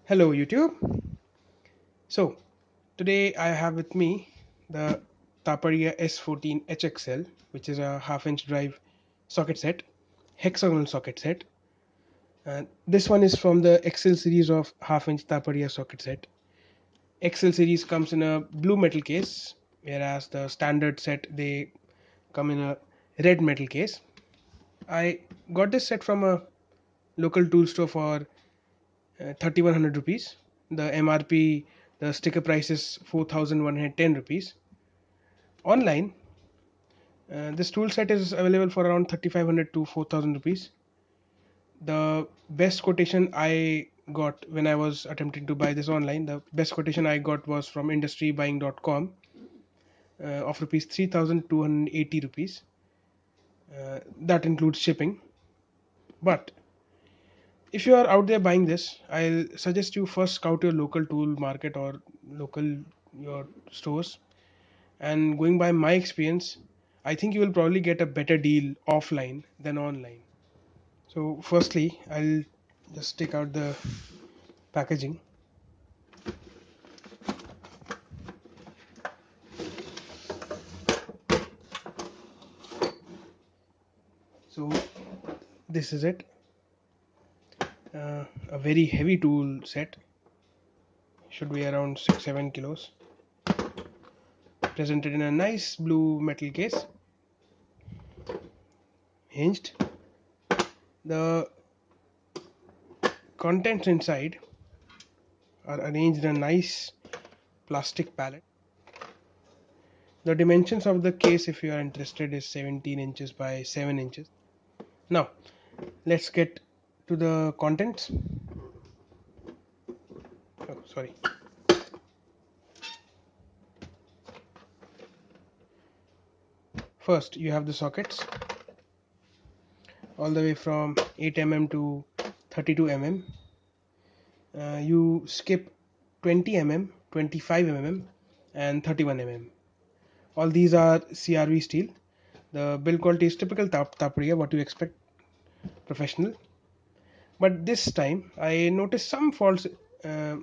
Hello YouTube. So today I have with me the Taparia S14 HXL, which is a half-inch drive socket set, hexagonal socket set. And this one is from the XL series of half-inch Taparia socket set. XL series comes in a blue metal case, whereas the standard set they come in a red metal case. I got this set from a local tool store for 3100 rupees. The MRP, the sticker price is 4110 rupees. Online, this tool set is available for around 3500 to 4000 rupees. The best quotation I got when I was attempting to buy this online, the best quotation I got was from industrybuying.com of rupees 3280 rupees. That includes shipping. But if you are out there buying this, I'll suggest you first scout your local tool market or local your stores. And going by my experience, I think you will probably get a better deal offline than online. So firstly, I'll just take out the packaging. So this is it, a very heavy tool set, should be around 6-7 kilos, presented in a nice blue metal case, hinged. The contents inside are arranged in a nice plastic pallet. The dimensions of the case, if you are interested, is 17 inches by 7 inches. Now let's get to the contents. Oh, sorry. First you have the sockets, all the way from 8 mm to 32 mm. You skip 20 mm, 25 mm and 31 mm. All these are CRV steel. The build quality is typical Taparia, what you expect, professional. But this time I noticed some faults uh,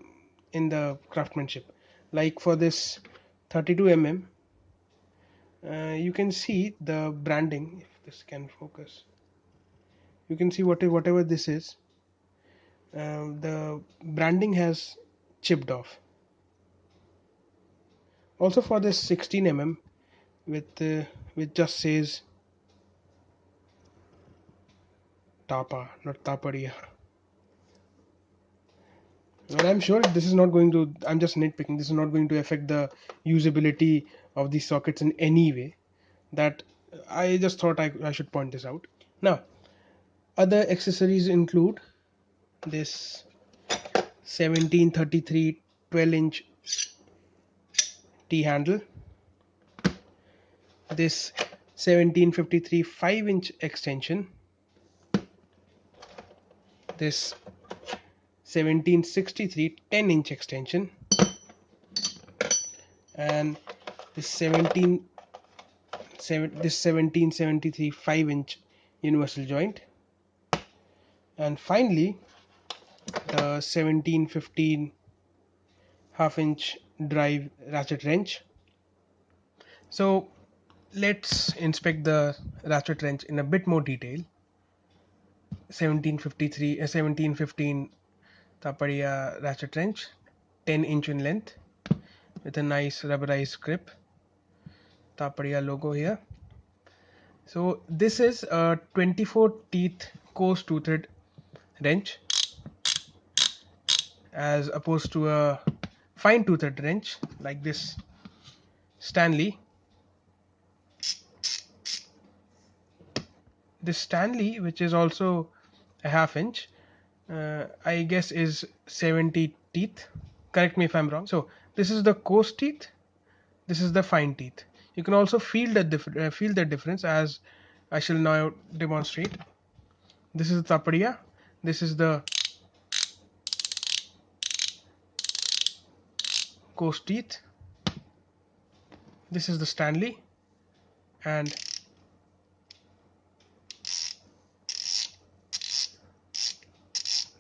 in the craftsmanship. Like for this 32 mm, you can see the branding. If this can focus, you can see whatever this is. The branding has chipped off. Also for this 16 mm, with just says Tapa, not Taparia. And I'm sure this is not going to, I'm just nitpicking, this is not going to affect the usability of these sockets in any way. That I just thought I should point this out. Now, other accessories include this 1733 12-inch T handle, this 1753 5-inch extension, this 1763 10-inch extension, and this 1773 5-inch universal joint, and finally the 1715 half-inch drive ratchet wrench. So let's inspect the ratchet wrench in a bit more detail. 1715 Taparia ratchet wrench, 10-inch in length, with a nice rubberized grip, Taparia logo here. So this is a 24 teeth coarse toothed wrench, as opposed to a fine toothed wrench like this Stanley. This Stanley, which is also a half-inch, I guess is 70 teeth. Correct me if I'm wrong. So this is the coarse teeth. This is the fine teeth. You can also feel the difference, as I shall now demonstrate. This is the Taparia. This is the coarse teeth. This is the Stanley, and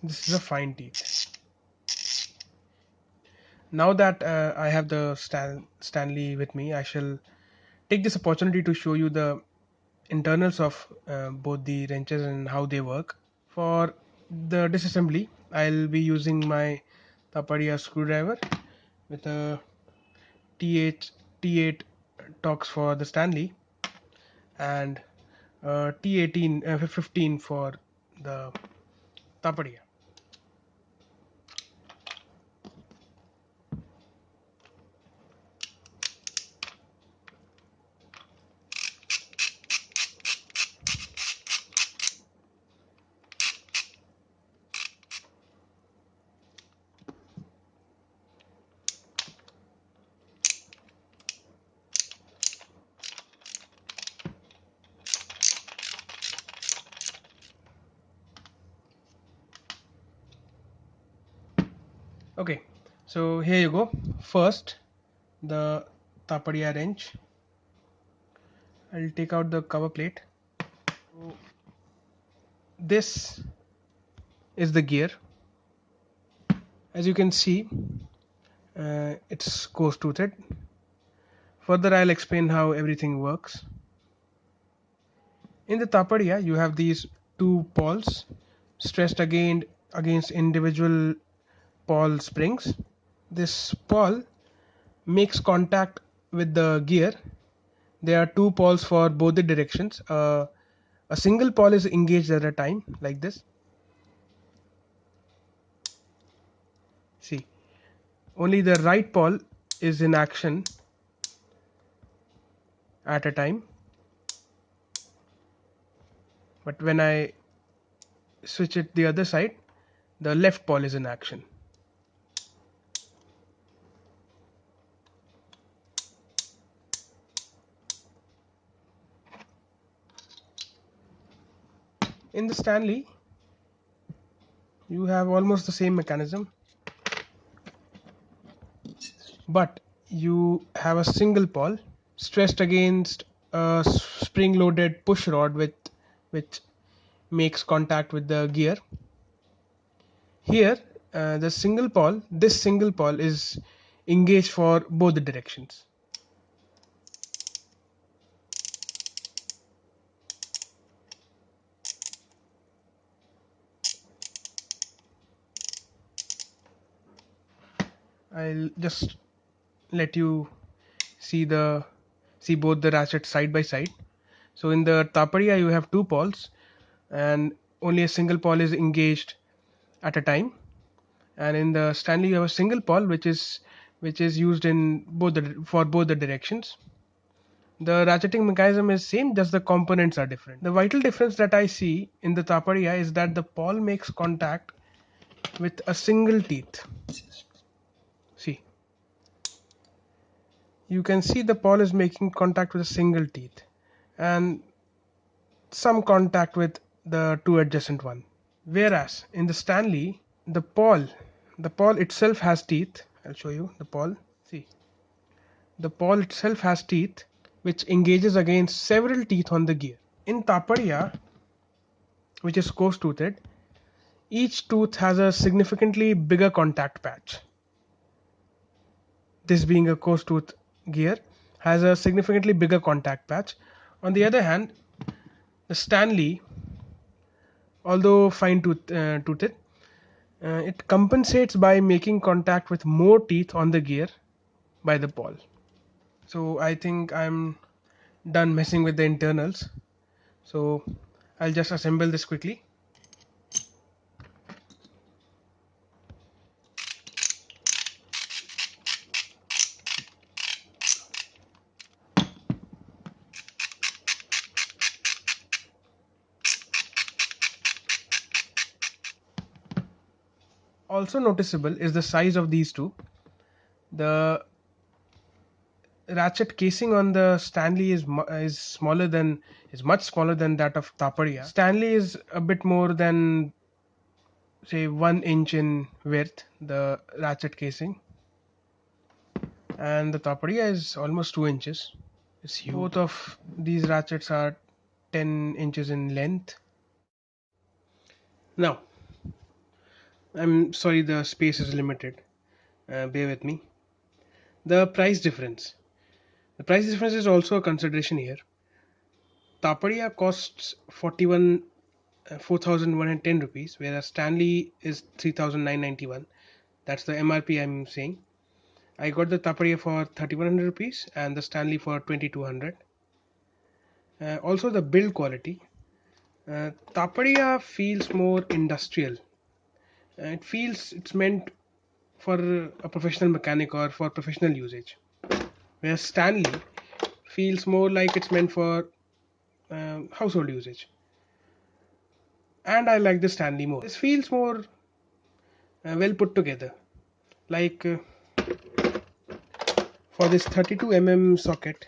this is the fine teeth. Now that I have the Stanley with me, I shall take this opportunity to show you the internals of both the wrenches and how they work. For the disassembly, I'll be using my Tapadia screwdriver with a T8 T8 Torx for the Stanley and T18 15 for the Tapadia. Okay, so here you go. First, the Tapadia wrench. I'll take out the cover plate. So this is the gear. As you can see, it's ghost toothed. Further, I'll explain how everything works. In the Tapadia, you have these two pawls stressed against individual pawl springs. This pawl makes contact with the gear. There are two pawls for both the directions. A single pawl is engaged at a time, like this. See, only the right pawl is in action at a time. But when I switch it the other side, the left pawl is in action. In the Stanley, you have almost the same mechanism, but you have a single pawl stressed against a spring-loaded push rod with which makes contact with the gear. Here, this single pawl is engaged for both the directions. I'll just let you see both the ratchets side by side. So in the Tapadia you have two pawls and only a single pawl is engaged at a time, and in the Stanley you have a single pawl which is used in for both the directions. The ratcheting mechanism is same, just the components are different. The vital difference that I see in the Tapadia is that the pawl makes contact with a single teeth. See, you can see the pawl is making contact with a single teeth and some contact with the two adjacent one. Whereas in the Stanley, the pawl itself has teeth. I'll show you the pawl. See, the pawl itself has teeth which engages against several teeth on the gear. In Tapadia, which is ghost toothed, each tooth has a significantly bigger contact patch. This being a ghost tooth gear has a significantly bigger contact patch. On the other hand, the Stanley, although toothed, it compensates by making contact with more teeth on the gear by the pawl. So I think I'm done messing with the internals. So I'll just assemble this quickly. Also noticeable is the size of these two. The ratchet casing on the Stanley is much smaller than that of Tapadia. Stanley is a bit more than say 1 inch in width, the ratchet casing, and the Tapadia is almost 2 inches. It's huge. Both of these ratchets are 10 inches in length. Now, I'm sorry the space is limited. bear with me. The price difference. The price difference is also a consideration here. Tapadia costs 4,110 rupees, whereas Stanley is 3,991. That's the MRP I'm saying. I got the Tapadia for 3,100 rupees and the Stanley for 2,200. Also, the build quality. Tapadia feels more industrial. It feels it's meant for a professional mechanic or for professional usage. Whereas Stanley feels more like it's meant for household usage. And I like the Stanley more. This feels more well put together. Like for this 32 socket,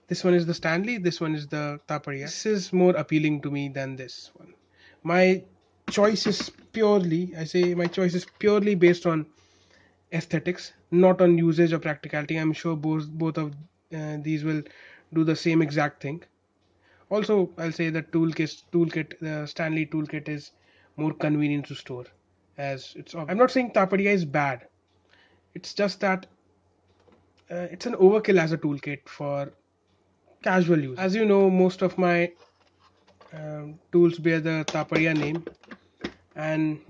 this one is the Stanley, this one is the Taparia. This is more appealing to me than this one. My choice is my choice is purely based on aesthetics, not on usage or practicality. I'm sure both of these will do the same exact thing. Also, I'll say the the Stanley toolkit is more convenient to store, as it's obvious. I'm not saying Tapadia is bad. It's just that it's an overkill as a toolkit for casual use. As you know, most of my tools bear the Tapadia name, and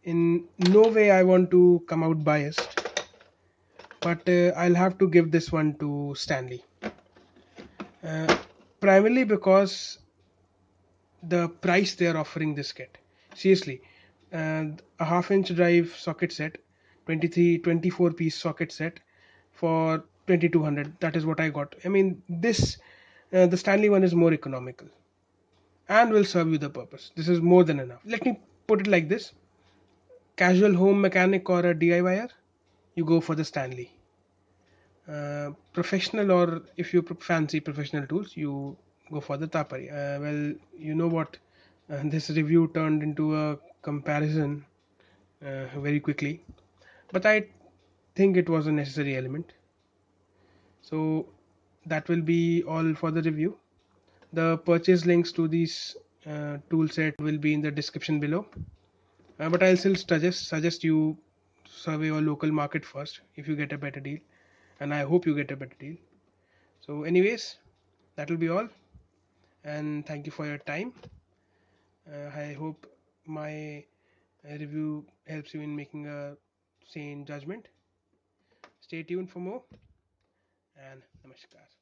in no way I want to come out biased, but I'll have to give this one to Stanley. Uh, Primarily because the price they are offering this kit. Seriously, a half-inch drive socket set, 24 piece socket set for 2,200. That is what I got. I mean, the Stanley one is more economical and will serve you the purpose. This is more than enough. Let me put it like this: casual home mechanic or a DIYer, you go for the Stanley. Professional, or if you fancy professional tools, you go for the Tapari. Well, you know what? This review turned into a comparison very quickly, but I think it was a necessary element. So that will be all for the review. The purchase links to these tool set will be in the description below. But I'll still suggest you survey your local market first if you get a better deal, and I hope you get a better deal. So, anyways, that will be all, and thank you for your time. I hope my review helps you in making a sane judgment. Stay tuned for more, and namaskar.